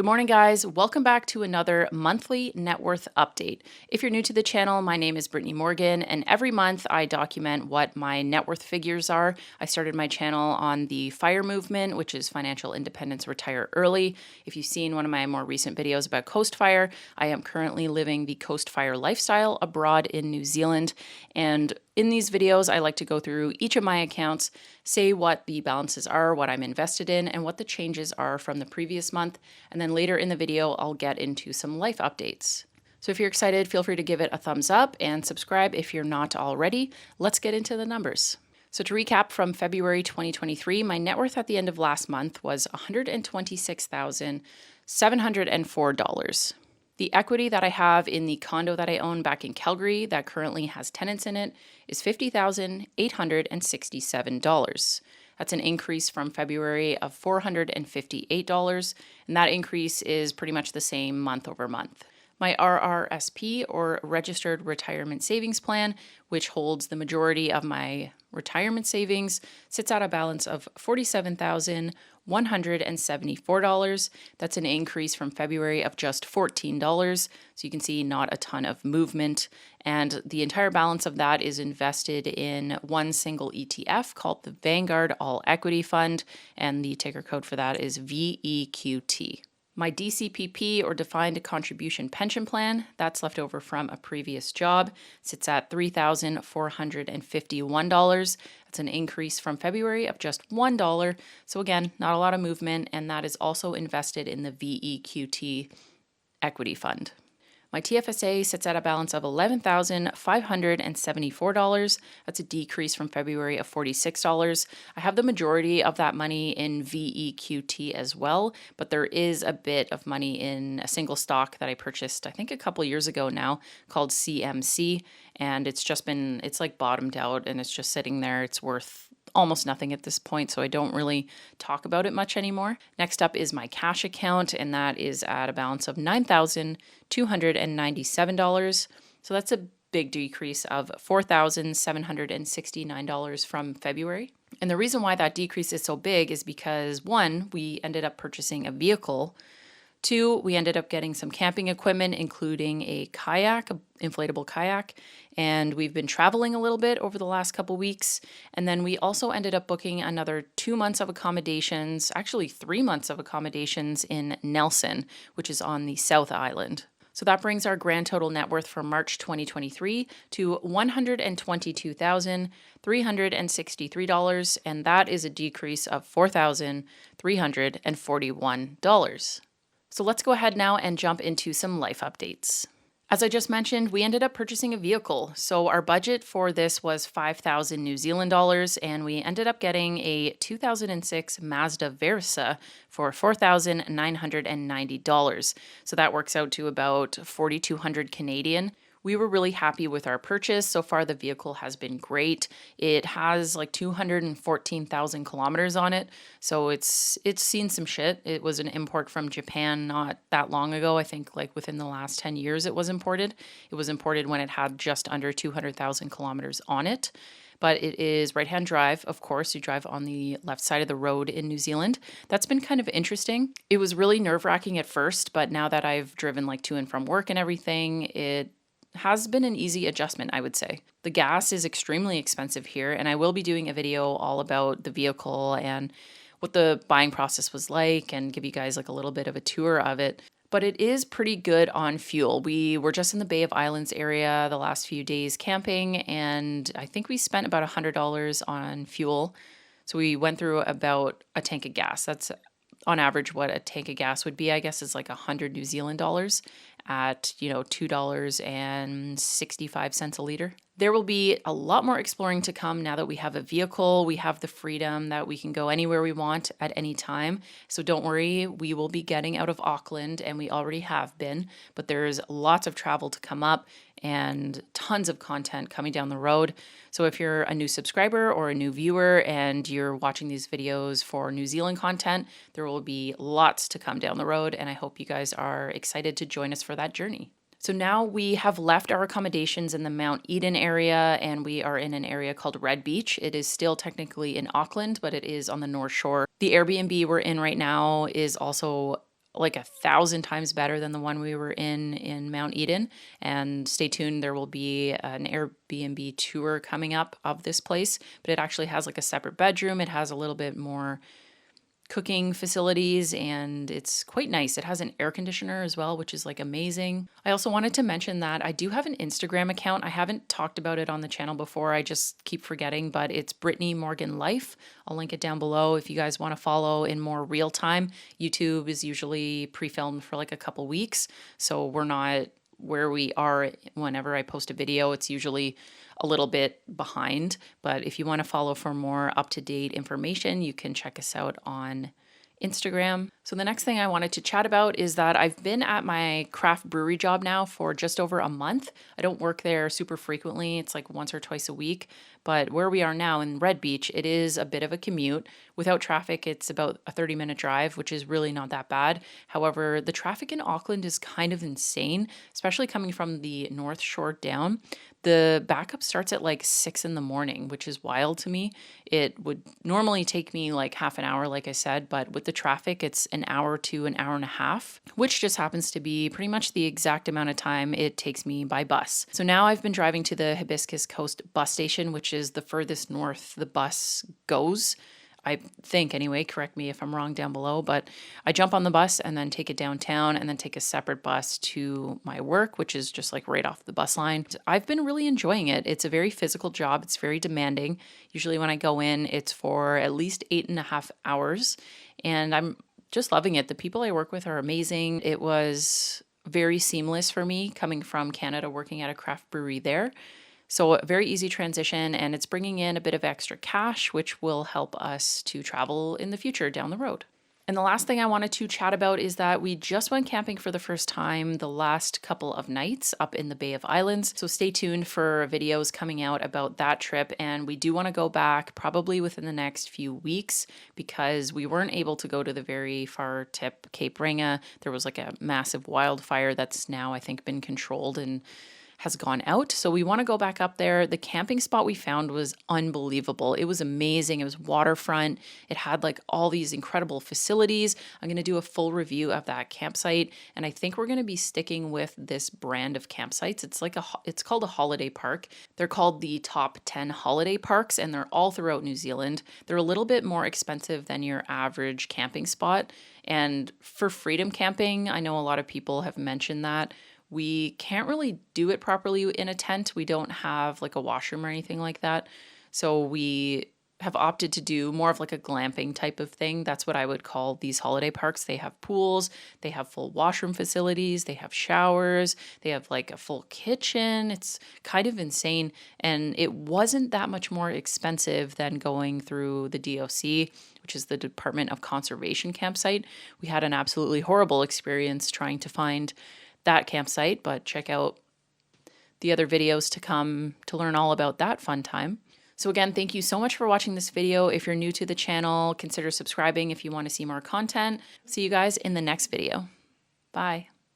Good morning, guys. Welcome back to another monthly net worth update. If you're new to the channel, my name is Brittany Morgan, and every month I document what my net worth figures are. I started my channel on the FIRE movement, which is Financial Independence Retire Early. If you've seen one of my more recent videos about CoastFIRE, I am currently living the CoastFIRE lifestyle abroad in New Zealand. And in these videos, I like to go through each of my accounts, say what the balances are, what I'm invested in, and what the changes are from the previous month. And then later in the video, I'll get into some life updates. So if you're excited, feel free to give it a thumbs up and subscribe if you're not already. Let's get into the numbers. So to recap from February 2023, my net worth at the end of last month was $126,704. The equity that I have in the condo that I own back in Calgary that currently has tenants in it is $50,867. That's an increase from February of $458, and that increase is pretty much the same month over month. My RRSP, or Registered Retirement Savings Plan, which holds the majority of my retirement savings, sits at a balance of $47,174. That's an increase from February of just $14. So you can see not a ton of movement. And the entire balance of that is invested in one single ETF called the Vanguard All Equity Fund. And the ticker code for that is VEQT. My DCPP, or Defined Contribution Pension Plan, that's left over from a previous job, sits at $3,451. That's an increase from February of just $1. So again, not a lot of movement, and that is also invested in the VEQT equity fund. My TFSA sits at a balance of $11,574. That's a decrease from February of $46. I have the majority of that money in VEQT as well, but there is a bit of money in a single stock that I purchased, I think a couple years ago now, called CMC, and it's like bottomed out and it's just sitting there. It's worth almost nothing at this point, so I don't really talk about it much anymore. Next up is my cash account, and that is at a balance of $9,297. So that's a big decrease of $4,769 from February. And the reason why that decrease is so big is because, one, we ended up purchasing a vehicle. Two, we ended up getting some camping equipment, including a kayak, an inflatable kayak, and we've been traveling a little bit over the last couple weeks. And then we also ended up booking another 2 months of accommodations, actually 3 months of accommodations in Nelson, which is on the South Island. So that brings our grand total net worth for March 2023 to $122,363, and that is a decrease of $4,341. So let's go ahead now and jump into some life updates. As I just mentioned, we ended up purchasing a vehicle. So our budget for this was 5,000 New Zealand dollars, and we ended up getting a 2006 Mazda Versa for $4,990. So that works out to about 4,200 Canadian. We were really happy with our purchase. So far, the vehicle has been great. It has like 214,000 kilometers on it. So it's seen some shit. It was an import from Japan not that long ago. I think like within the last 10 years it was imported. It was imported when it had just under 200,000 kilometers on it. But it is right-hand drive, of course. You drive on the left side of the road in New Zealand. That's been kind of interesting. It was really nerve-wracking at first, but now that I've driven like to and from work and everything, it has been an easy adjustment, I would say. The gas is extremely expensive here, and I will be doing a video all about the vehicle and what the buying process was like and give you guys like a little bit of a tour of it. But it is pretty good on fuel. We were just in the Bay of Islands area the last few days camping, and I think we spent about $100 on fuel. So we went through about a tank of gas. That's on average what a tank of gas would be, I guess, is like 100 New Zealand dollars at, $2.65 a liter. There will be a lot more exploring to come now that we have a vehicle. We have the freedom that we can go anywhere we want at any time. So don't worry, we will be getting out of Auckland, and we already have been, but there's lots of travel to come up and tons of content coming down the road. So if you're a new subscriber or a new viewer and you're watching these videos for New Zealand content, there will be lots to come down the road, and I hope you guys are excited to join us for that journey. So now we have left our accommodations in the Mount Eden area, and we are in an area called Red Beach. It is still technically in Auckland, but it is on the North Shore. The Airbnb we're in right now is also like 1,000 times better than the one we were in Mount Eden. And stay tuned, there will be an Airbnb tour coming up of this place, but it actually has like a separate bedroom. It has a little bit more cooking facilities and it's quite nice. It has an air conditioner as well, which is like amazing. I also wanted to mention that I do have an Instagram account. I haven't talked about it on the channel before. I just keep forgetting, but it's Brittany Morgan Life. I'll link it down below if you guys want to follow in more real time. YouTube is usually pre-filmed for like a couple weeks, so we're not where we are whenever I post a video. It's usually a little bit behind, but if you want to follow for more up-to-date information, you can check us out on Instagram. So the next thing I wanted to chat about is that I've been at my craft brewery job now for just over a month. I don't work there super frequently. It's like once or twice a week, but where we are now in Red Beach, it is a bit of a commute. Without traffic, it's about a 30-minute drive, which is really not that bad. However, the traffic in Auckland is kind of insane, especially coming from the North Shore down. The backup starts at like 6 in the morning, which is wild to me. It would normally take me like half an hour, like I said, but with the traffic, it's an hour to an hour and a half, which just happens to be pretty much the exact amount of time it takes me by bus. So now I've been driving to the Hibiscus Coast bus station, which is the furthest north the bus goes. I think anyway, correct me if I'm wrong down below, but I jump on the bus and then take it downtown and then take a separate bus to my work, which is just like right off the bus line. I've been really enjoying it. It's a very physical job. It's very demanding. Usually when I go in, it's for at least 8.5 hours and I'm just loving it. The people I work with are amazing. It was very seamless for me coming from Canada, working at a craft brewery there. So a very easy transition and it's bringing in a bit of extra cash, which will help us to travel in the future down the road. And the last thing I wanted to chat about is that we just went camping for the first time the last couple of nights up in the Bay of Islands. So stay tuned for videos coming out about that trip. And we do want to go back probably within the next few weeks because we weren't able to go to the very far tip, Cape Ringa. There was like a massive wildfire that's now I think been controlled and has gone out. So we want to go back up there. The camping spot we found was unbelievable. It was amazing. It was waterfront. It had like all these incredible facilities. I'm going to do a full review of that campsite. And I think we're going to be sticking with this brand of campsites. It's called a holiday park. They're called the top 10 holiday parks and they're all throughout New Zealand. They're a little bit more expensive than your average camping spot. And for freedom camping, I know a lot of people have mentioned that. We can't really do it properly in a tent. We don't have like a washroom or anything like that. So we have opted to do more of like a glamping type of thing. That's what I would call these holiday parks. They have pools, they have full washroom facilities, they have showers, they have like a full kitchen. It's kind of insane. And it wasn't that much more expensive than going through the DOC, which is the Department of Conservation campsite. We had an absolutely horrible experience trying to find that campsite, but check out the other videos to come to learn all about that fun time. So again, thank you so much for watching this video. If you're new to the channel, consider subscribing if you want to see more content. See you guys in the next video. Bye.